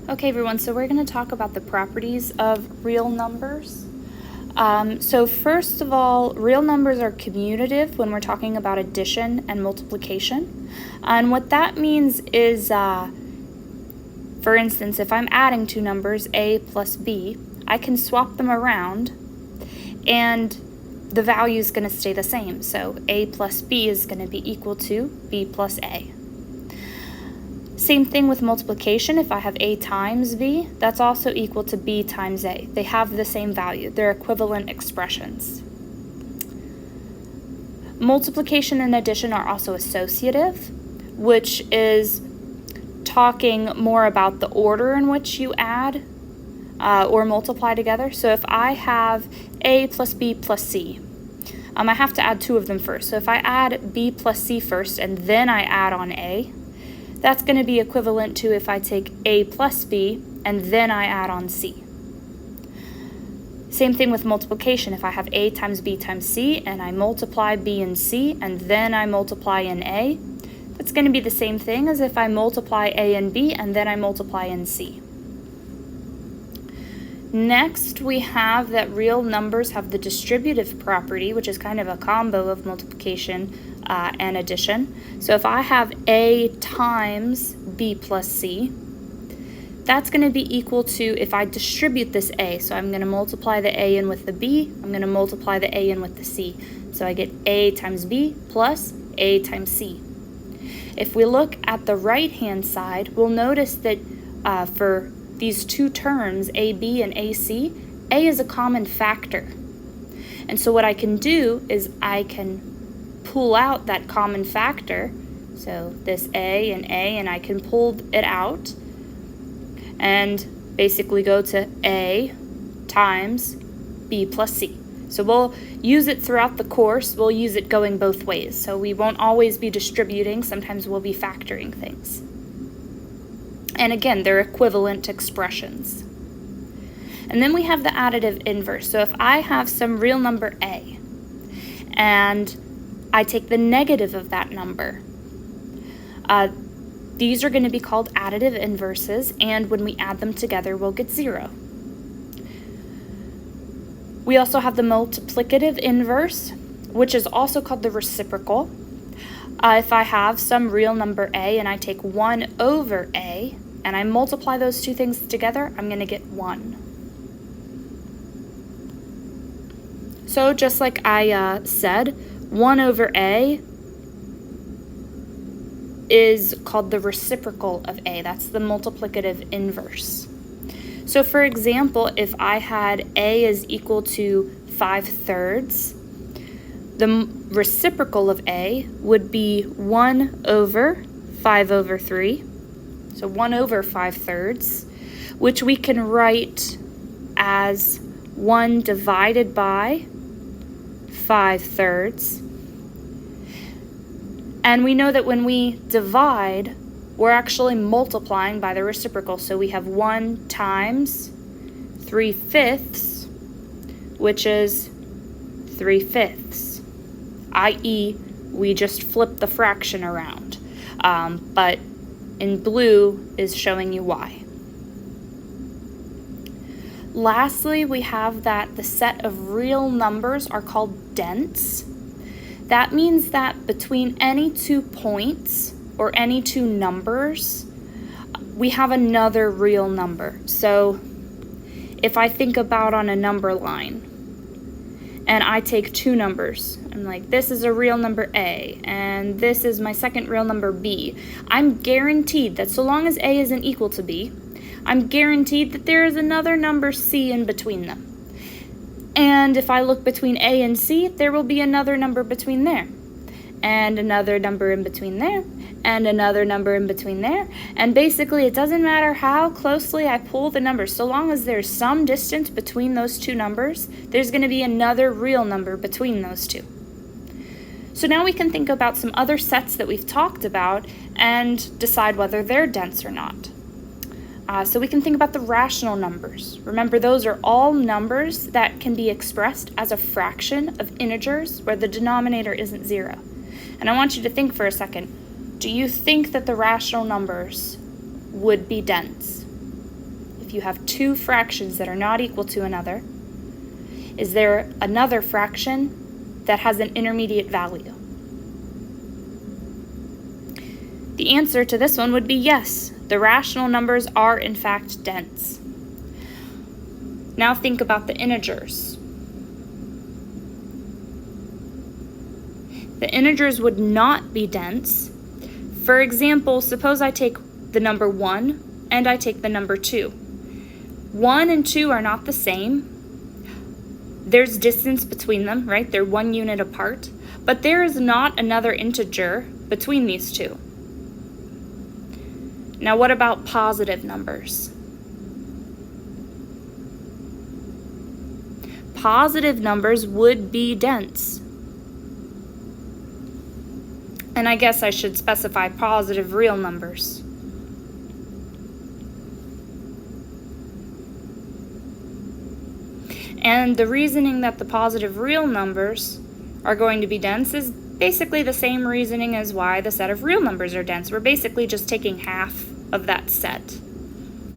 Okay, everyone, so we're going to talk about the properties of real numbers. So first of all, real numbers are commutative when we're talking about addition and multiplication. And what that means is, for instance, if I'm adding two numbers, a plus b, I can swap them around and the value is going to stay the same. So a plus b is going to be equal to b plus a. Same thing with multiplication. If I have a times b, that's also equal to b times a. They have the same value. They're equivalent expressions. Multiplication and addition are also associative, which is talking more about the order in which you add or multiply together. So if I have a plus b plus c, I have to add two of them first. So if I add b plus c first and then I add on a, that's going to be equivalent to if I take a plus b and then I add on c. Same thing with multiplication. If I have a times b times c and I multiply b and c and then I multiply in a, that's going to be the same thing as if I multiply a and b and then I multiply in c. Next, we have that real numbers have the distributive property, which is kind of a combo of multiplication and addition. So if I have a times b plus c, that's going to be equal to if I distribute this a. So I'm going to multiply the a in with the b, I'm going to multiply the a in with the c. So I get a times b plus a times c. If we look at the right-hand side, we'll notice that for these two terms, AB and AC, A is a common factor. And so what I can do is I can pull out that common factor, so this A, and I can pull it out and basically go to A times B plus C. So we'll use it throughout the course. We'll use it going both ways. So we won't always be distributing. Sometimes we'll be factoring things. And again, they're equivalent expressions. And then we have the additive inverse. So if I have some real number a, and I take the negative of that number, these are going to be called additive inverses, and when we add them together, we'll get 0. We also have the multiplicative inverse, which is also called the reciprocal. If I have some real number a and I take 1 over a, and I multiply those two things together, I'm going to get 1. So just like I said, 1 over a is called the reciprocal of a. That's the multiplicative inverse. So for example, if I had a is equal to 5/3, the reciprocal of a would be 1 over 5 over 3. So 1 over 5/3, which we can write as 1 divided by 5/3. And we know that when we divide, we're actually multiplying by the reciprocal. So we have 1 times 3/5, which is 3/5, i.e. we just flip the fraction around. But in blue is showing you why. Lastly, we have that the set of real numbers are called dense. That means that between any 2 points or any 2 numbers, we have another real number. So if I think about on a number line and I take 2 numbers, I'm like, this is a real number A and this is my second real number B, I'm guaranteed that so long as A isn't equal to B, I'm guaranteed that there is another number C in between them. And if I look between A and C, there will be another number between there, and another number in between there, and another number in between there. And basically, it doesn't matter how closely I pull the numbers, so long as there's some distance between those two numbers, there's going to be another real number between those two. So now we can think about some other sets that we've talked about and decide whether they're dense or not. So we can think about the rational numbers. Remember, those are all numbers that can be expressed as a fraction of integers where the denominator isn't 0. And I want you to think for a second, do you think that the rational numbers would be dense? if you have two fractions that are not equal to another, is there another fraction that has an intermediate value? The answer to this one would be yes. The rational numbers are in fact dense. Now think about the integers. The integers would not be dense. For example, suppose I take the number 1 and I take the number 2. 1 and 2 are not the same. There's distance between them, right? They're 1 unit apart. But there is not another integer between these two. Now what about positive numbers? Positive numbers would be dense. And I guess I should specify positive real numbers. And the reasoning that the positive real numbers are going to be dense is basically the same reasoning as why the set of real numbers are dense. We're basically just taking half of that set.